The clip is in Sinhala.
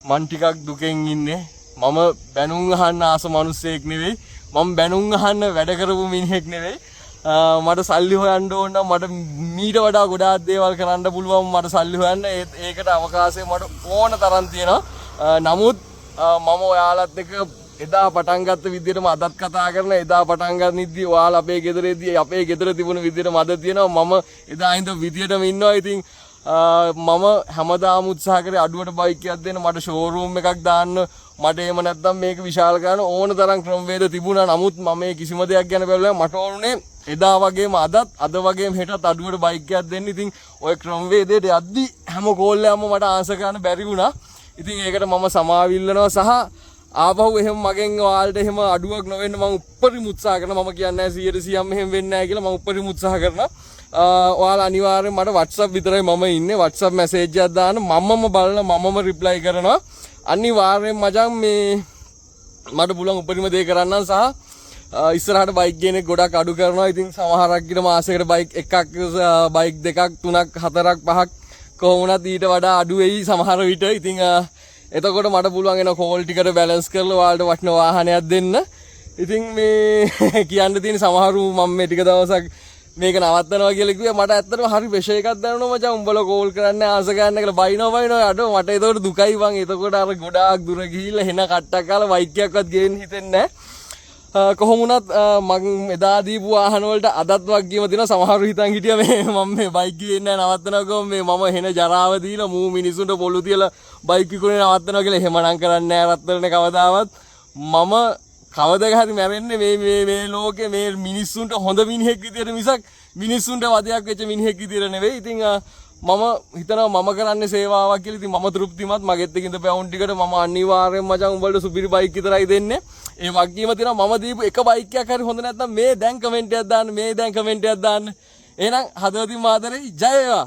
මං ටිකක් දුකෙන් ඉන්නේ. මම බැනුම් අහන්න ආස මිනිස්සෙක් නෙවෙයි. මම බැනුම් අහන්න වැඩ කරපු මිනිහෙක් නෙවෙයි. මට සල්ලි හොයන්න ඕන නම් මට මීට වඩා ගොඩාක් දේවල් කරන්න පුළුවන්. මට සල්ලි හොයන්න ඒකට අවකාශය මට ඕන තරම් තියෙනවා. නමුත් මම ඔයාලත් එක්ක එදා පටන් ගත්ත විදිහටම අදත් කතා කරන එදා පටන් ගන්නිද්දී ඔයාලා අපේ ගෙදරේදී අපේ ගෙදර තිබුණ විදිහටම අද තියෙනවා. මම එදා ඉඳන් විදිහටම ඉන්නවා. ඉතින් මම හැමදාම උත්සාහ කරේ අඩුවට බයික් එකක් දෙන්න, මට ෂෝරූම් එකක් දාන්න, මට එහෙම නැත්නම් මේක විශාල කරන්න ඕන තරම් ක්‍රමවේද තිබුණා. නමුත් මම මේ කිසිම දෙයක් ගැන බැලුවා මට ඕනේ එදා වගේම අද වගේම හෙටත් අඩුවට බයික් එකක් දෙන්න. ඉතින් ওই ක්‍රමවේදයට යද්දි හැම කෝල් එකක්ම මට ආන්සර් කරන්න බැරි වුණා. ඉතින් ඒකට මම සමාව ඉල්ලනවා සහ ආපහු එහෙම මගෙන් ඔයාලට එහෙම අඩුවක් නොවෙන්න මම උපරිම උත්සාහ කරනවා. මම කියන්නේ 100%ම එහෙම වෙන්නේ නැහැ කියලා. මම උපරිම උත්සාහ කරනවා. ඔයාලා අනිවාර්යෙන් මට WhatsApp විතරයි මම ඉන්නේ. WhatsApp මැසේජ් එකක් දාන්න මමම බලන මමම රිප්ලයි කරනවා. අනිවාර්යෙන් මචං මේ මට පුළුවන් උපරිම දේ කරන්නම් සහ ඉස්සරහට බයික් ගේන එක ගොඩක් අඩු කරනවා. ඉතින් සමහරක් විට මාසෙකට බයික් එකක් බයික් දෙකක් තුනක් හතරක් පහක් කොහොමවත් ඊට වඩා අඩු වෙයි සමහර විට. ඉතින් එතකොට මට පුළුවන් එන කෝල් ටිකට බැලන්ස් කරලා ඔයාලට වටින වාහනයක් දෙන්න. ඉතින් මේ කියන්න තියෙන සමහරු මම මේ ටික දවසක් මේක නවත්තනවා කියලා කිව්වේ. මට ඇත්තටම හරි ප්‍රෙෂර් එකක් දැනෙනවා මචං. උඹලා කෝල් කරන්නේ ආස ගන්න කියලා බයිනවා අඩෝ මට ඒතකොට දුකයි බං. එතකොට අර ගොඩාක් දුර ගිහිල්ලා හෙන කට්ටක් කාලා බයික් එකක්වත් ගේන්න හිතෙන්නේ නැහැ. කොහොම වුණත් මම එදා දීපු වාහන වලට අදත් වගකීම තියෙනවා. සමහරු හිතන් හිටියා මේ මම මේ බයික් ගේන්නේ නැහැ නවත්තනවා ගම මේ මම හෙන ජරාව දීලා මූ මිනිසුන්ට පොළු තියලා බයික් විකුණේ නවත්තනවා කියලා එහෙමනම් කරන්නේ නැහැ රත්තරනේ කවදාවත්. මම කවදක හරි මැරෙන්නේ මේ ලෝකේ මේ මිනිස්සුන්ට හොඳ මිනිහෙක් විදියට මිසක් මිනිස්සුන්ට වදයක් වෙච්ච මිනිහෙක් විදියට නෙවෙයි. ඉතින් මම හිතනවා මම කරන්නේ සේවාවක් කියලා. ඉතින් මම තෘප්තිමත්. මගෙත් එකින්ද පැවුම් ටිකට මම අනිවාර්යෙන් මචං උඹලට සුපිරි බයික් විතරයි දෙන්නේ. ඒ වගකීම තියෙනවා. මම දීපු එක බයික් එකක් හරි හොඳ නැත්නම් මේ දැන් කමෙන්ට් එකක් දාන්න. එහෙනම් හදවතින් මාතරේ ජය වේවා.